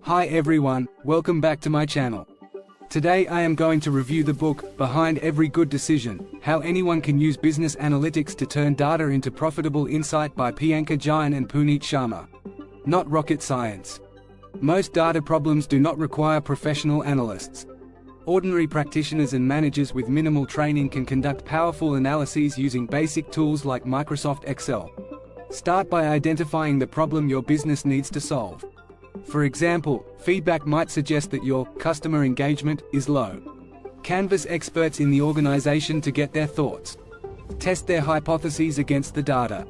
Hi everyone, welcome back to my channel. Today I am going to review the book, Behind Every Good Decision, How Anyone Can Use Business Analytics to Turn Data into Profitable Insight by Piyanka Jain and Puneet Sharma. Not rocket science. Most data problems do not require professional analysts. Ordinary practitioners and managers with minimal training can conduct powerful analyses using basic tools like Microsoft Excel. Start by identifying the problem your business needs to solve. For example, feedback might suggest that your customer engagement is low. Canvass experts in the organization to get their thoughts. Test their hypotheses against the data.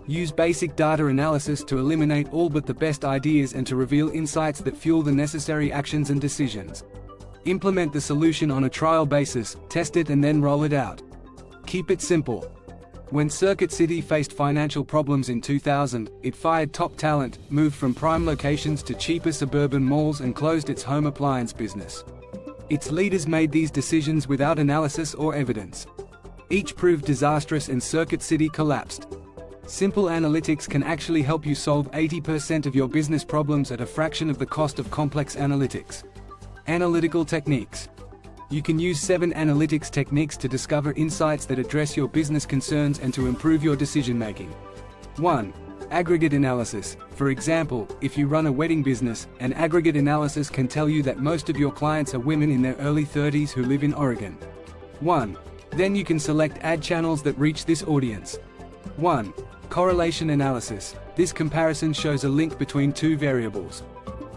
Use basic data analysis to eliminate all but the best ideas and to reveal insights that fuel the necessary actions and decisions. Implement the solution on a trial basis, test it and then roll it out. Keep it simple. When Circuit City faced financial problems in 2000, it fired top talent, moved from prime locations to cheaper suburban malls and closed its home appliance business. Its leaders made these decisions without analysis or evidence. Each proved disastrous and Circuit City collapsed. Simple analytics can actually help you solve 80% of your business problems at a fraction of the cost of complex analytics. Analytical techniques. You can use 7 analytics techniques to discover insights that address your business concerns and to improve your decision-making. 1. Aggregate analysis. For example, if you run a wedding business, an aggregate analysis can tell you that most of your clients are women in their early 30s who live in Oregon. 1. Then you can select ad channels that reach this audience. 1. Correlation analysis. This comparison shows a link between two variables.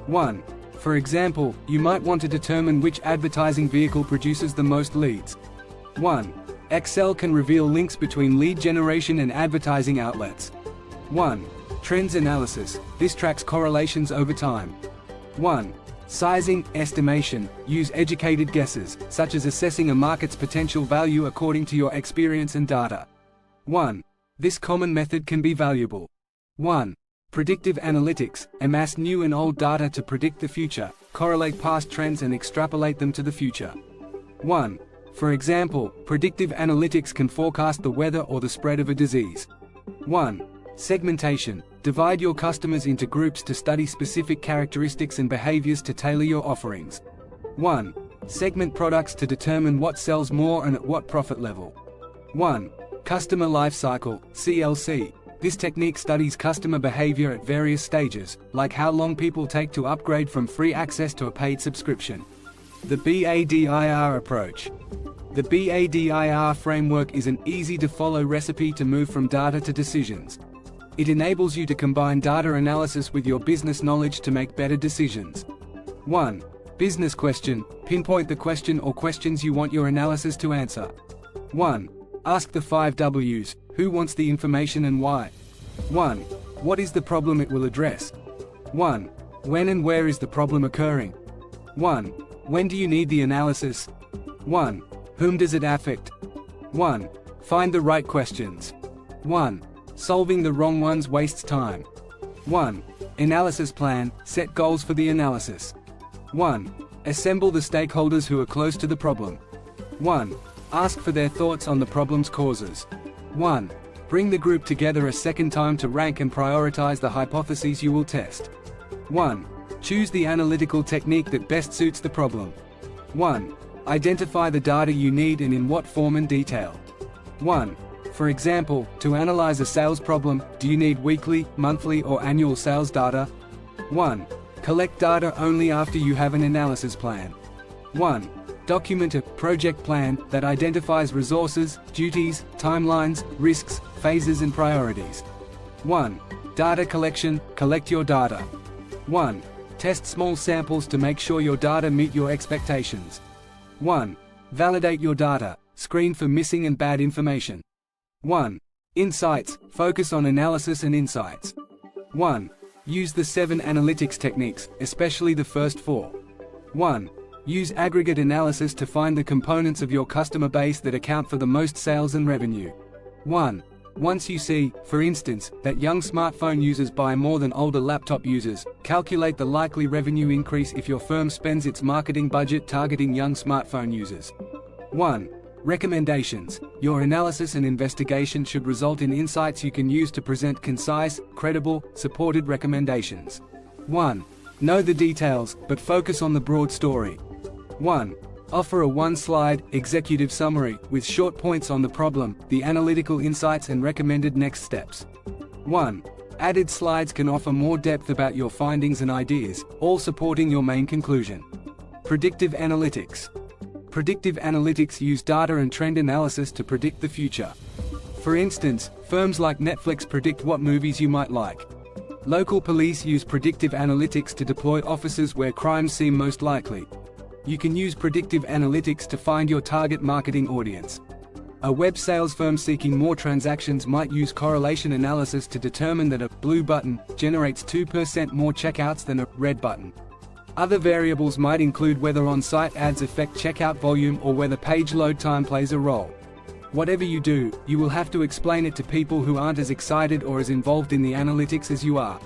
1. For example, you might want to determine which advertising vehicle produces the most leads. 1. Excel can reveal links between lead generation and advertising outlets. 1. Trends analysis. This tracks correlations over time. 1. Sizing, estimation. Use educated guesses, such as assessing a market's potential value according to your experience and data. 1. This common method can be valuable. 1. Predictive analytics. Amass new and old data to predict the future, correlate past trends and extrapolate them to the future. 1. For example, predictive analytics can forecast the weather or the spread of a disease. 1. Segmentation. Divide your customers into groups to study specific characteristics and behaviors to tailor your offerings. 1. Segment products to determine what sells more and at what profit level. 1. Customer life cycle, CLC. This technique studies customer behavior at various stages, like how long people take to upgrade from free access to a paid subscription. The BADIR approach. The BADIR framework is an easy-to-follow recipe to move from data to decisions. It enables you to combine data analysis with your business knowledge to make better decisions. 1. Business question. Pinpoint the question or questions you want your analysis to answer. 1. Ask the 5 W's. Who wants the information and why? 1. What is the problem it will address? 1. When and where is the problem occurring? 1. When do you need the analysis? 1. Whom does it affect? 1. Find the right questions. 1. Solving the wrong ones wastes time. 1. Analysis plan. Set goals for the analysis. 1. Assemble the stakeholders who are close to the problem. 1. Ask for their thoughts on the problem's causes. 1. Bring the group together a second time to rank and prioritize the hypotheses you will test. 1. Choose the analytical technique that best suits the problem. 1. Identify the data you need and in what form and detail. 1. For example, to analyze a sales problem, do you need weekly, monthly or annual sales data? 1. Collect data only after you have an analysis plan. 1. Document a project plan that identifies resources, duties, timelines, risks, phases and priorities. 1. Data collection. Collect your data. 1. Test small samples to make sure your data meet your expectations. 1. Validate your data. Screen for missing and bad information. 1. Insights. Focus on analysis and insights. 1. Use the 7 analytics techniques, especially the first 4. 1. Use aggregate analysis to find the components of your customer base that account for the most sales and revenue. 1. Once you see, for instance, that young smartphone users buy more than older laptop users, calculate the likely revenue increase if your firm spends its marketing budget targeting young smartphone users. 1. Recommendations. Your analysis and investigation should result in insights you can use to present concise, credible, supported recommendations. 1. Know the details, but focus on the broad story. 1. Offer a one-slide, executive summary, with short points on the problem, the analytical insights and recommended next steps. 1. Added slides can offer more depth about your findings and ideas, all supporting your main conclusion. Predictive analytics. Predictive analytics use data and trend analysis to predict the future. For instance, firms like Netflix predict what movies you might like. Local police use predictive analytics to deploy officers where crimes seem most likely. You can use predictive analytics to find your target marketing audience. A web sales firm seeking more transactions might use correlation analysis to determine that a blue button generates 2% more checkouts than a red button. Other variables might include whether on-site ads affect checkout volume or whether page load time plays a role. Whatever you do, you will have to explain it to people who aren't as excited or as involved in the analytics as you are.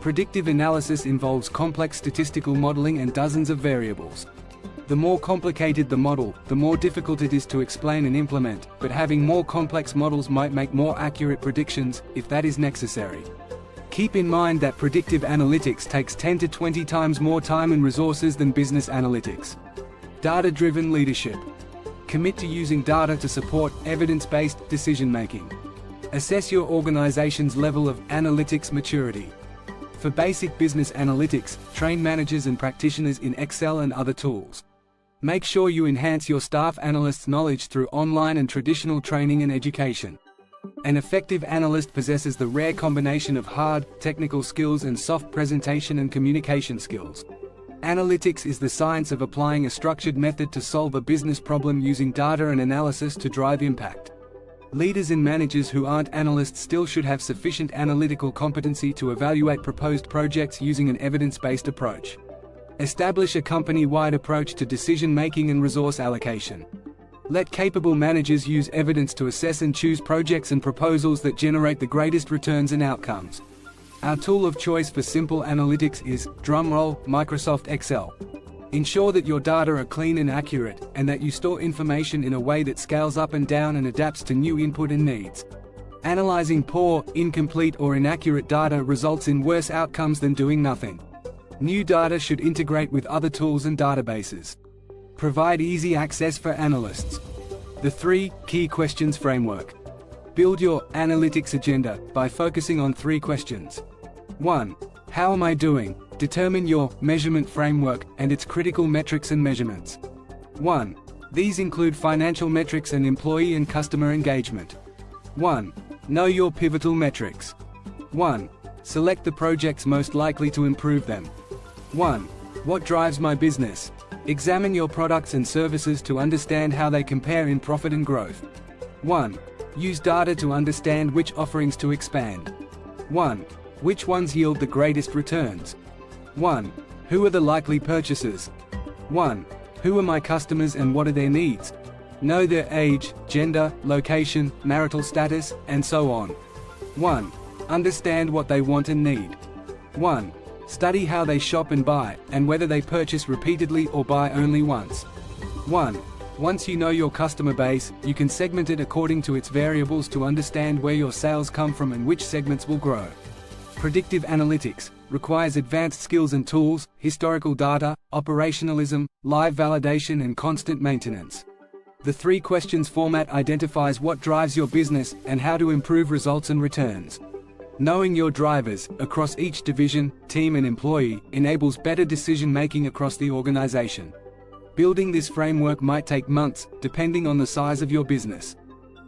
Predictive analysis involves complex statistical modeling and dozens of variables. The more complicated the model, the more difficult it is to explain and implement, but having more complex models might make more accurate predictions, if that is necessary. Keep in mind that predictive analytics takes 10 to 20 times more time and resources than business analytics. Data-driven leadership. Commit to using data to support evidence-based decision-making. Assess your organization's level of analytics maturity. For basic business analytics, train managers and practitioners in Excel and other tools. Make sure you enhance your staff analysts' knowledge through online and traditional training and education. An effective analyst possesses the rare combination of hard, technical skills and soft presentation and communication skills. Analytics is the science of applying a structured method to solve a business problem using data and analysis to drive impact. Leaders and managers who aren't analysts still should have sufficient analytical competency to evaluate proposed projects using an evidence-based approach. Establish a company-wide approach to decision-making and resource allocation. Let capable managers use evidence to assess and choose projects and proposals that generate the greatest returns and outcomes. Our tool of choice for simple analytics is, drumroll, Microsoft Excel. Ensure that your data are clean and accurate, and that you store information in a way that scales up and down and adapts to new input and needs. Analyzing poor, incomplete or inaccurate data results in worse outcomes than doing nothing. New data should integrate with other tools and databases. Provide easy access for analysts. The 3 key questions framework. Build your analytics agenda by focusing on 3 questions. 1. How am I doing? Determine your measurement framework and its critical metrics and measurements. 1. These include financial metrics and employee and customer engagement. 1. Know your pivotal metrics. 1. Select the projects most likely to improve them. 1. What drives my business? Examine your products and services to understand how they compare in profit and growth. 1. Use data to understand which offerings to expand. 1. Which ones yield the greatest returns? 1. Who are the likely purchasers? 1. Who are my customers and what are their needs? Know their age, gender, location, marital status, and so on. 1. Understand what they want and need. 1. Study how they shop and buy, and whether they purchase repeatedly or buy only once. 1. Once you know your customer base, you can segment it according to its variables to understand where your sales come from and which segments will grow. Predictive analytics requires advanced skills and tools, historical data, operationalism, live validation and constant maintenance. The 3 questions format identifies what drives your business and how to improve results and returns. Knowing your drivers, across each division, team and employee, enables better decision-making across the organization. Building this framework might take months, depending on the size of your business.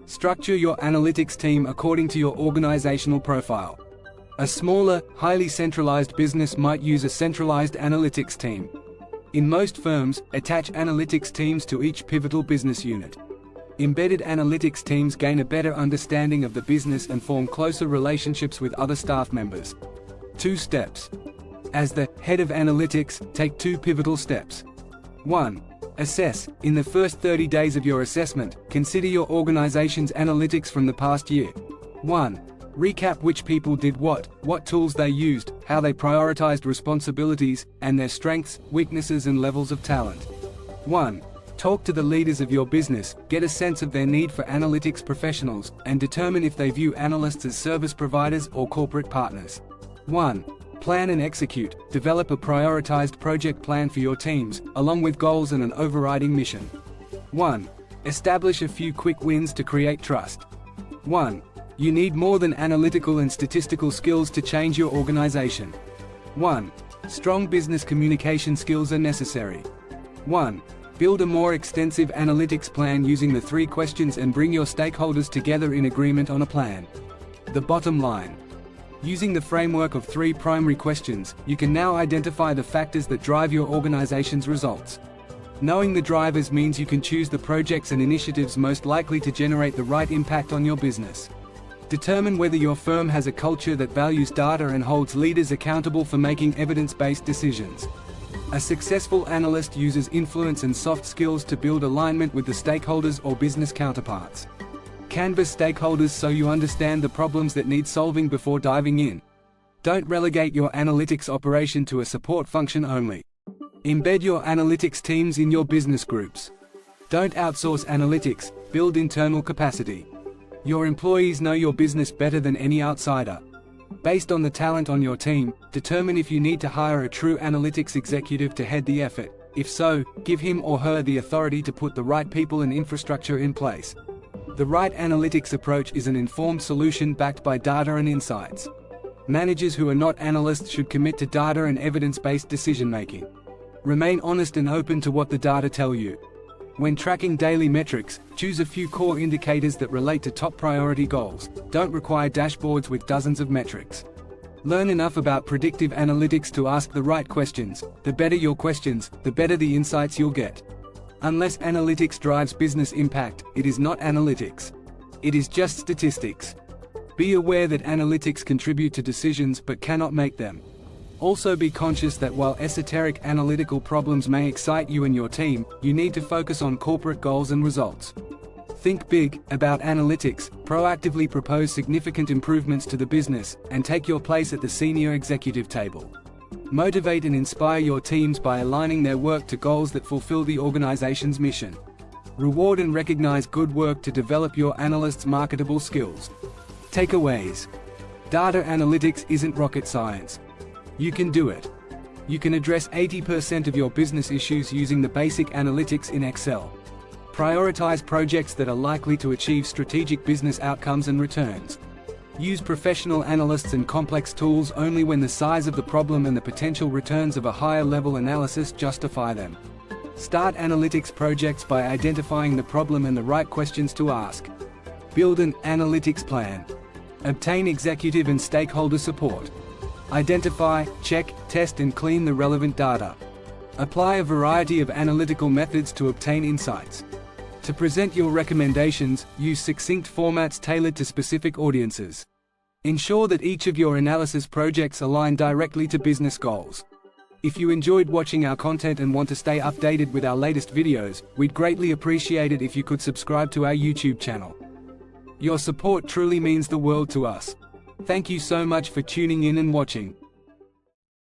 Structure your analytics team according to your organizational profile. A smaller, highly centralized business might use a centralized analytics team. In most firms, attach analytics teams to each pivotal business unit. Embedded analytics teams gain a better understanding of the business and form closer relationships with other staff members. 2 steps. As the head of analytics, take 2 pivotal steps. 1. Assess. In the first 30 days of your assessment, consider your organization's analytics from the past year. 1. Recap which people did what tools they used, how they prioritized responsibilities, and their strengths, weaknesses and levels of talent. 1. Talk to the leaders of your business, get a sense of their need for analytics professionals, and determine if they view analysts as service providers or corporate partners. 1. Plan and execute. Develop a prioritized project plan for your teams, along with goals and an overriding mission. 1. Establish a few quick wins to create trust. 1. You need more than analytical and statistical skills to change your organization. 1. Strong business communication skills are necessary. 1. Build a more extensive analytics plan using the 3 questions and bring your stakeholders together in agreement on a plan. The bottom line. Using the framework of 3 primary questions, you can now identify the factors that drive your organization's results. Knowing the drivers means you can choose the projects and initiatives most likely to generate the right impact on your business. Determine whether your firm has a culture that values data and holds leaders accountable for making evidence-based decisions. A successful analyst uses influence and soft skills to build alignment with the stakeholders or business counterparts. Canvas stakeholders so you understand the problems that need solving before diving in. Don't relegate your analytics operation to a support function only. Embed your analytics teams in your business groups. Don't outsource analytics, build internal capacity. Your employees know your business better than any outsider. Based on the talent on your team, determine if you need to hire a true analytics executive to head the effort. If so, give him or her the authority to put the right people and infrastructure in place. The right analytics approach is an informed solution backed by data and insights. Managers who are not analysts should commit to data and evidence-based decision-making. Remain honest and open to what the data tell you. When tracking daily metrics, choose a few core indicators that relate to top priority goals. Don't require dashboards with dozens of metrics. Learn enough about predictive analytics to ask the right questions. The better your questions, the better the insights you'll get. Unless analytics drives business impact, it is not analytics. It is just statistics. Be aware that analytics contribute to decisions but cannot make them. Also be conscious that while esoteric analytical problems may excite you and your team, you need to focus on corporate goals and results. Think big about analytics, proactively propose significant improvements to the business, and take your place at the senior executive table. Motivate and inspire your teams by aligning their work to goals that fulfill the organization's mission. Reward and recognize good work to develop your analysts' marketable skills. Takeaways. Data analytics isn't rocket science. You can do it. You can address 80% of your business issues using the basic analytics in Excel. Prioritize projects that are likely to achieve strategic business outcomes and returns. Use professional analysts and complex tools only when the size of the problem and the potential returns of a higher level analysis justify them. Start analytics projects by identifying the problem and the right questions to ask. Build an analytics plan. Obtain executive and stakeholder support. Identify, check, test and clean the relevant data. Apply a variety of analytical methods to obtain insights. To present your recommendations, use succinct formats tailored to specific audiences. Ensure that each of your analysis projects align directly to business goals. If you enjoyed watching our content and want to stay updated with our latest videos, we'd greatly appreciate it if you could subscribe to our YouTube channel. Your support truly means the world to us. Thank you so much for tuning in and watching.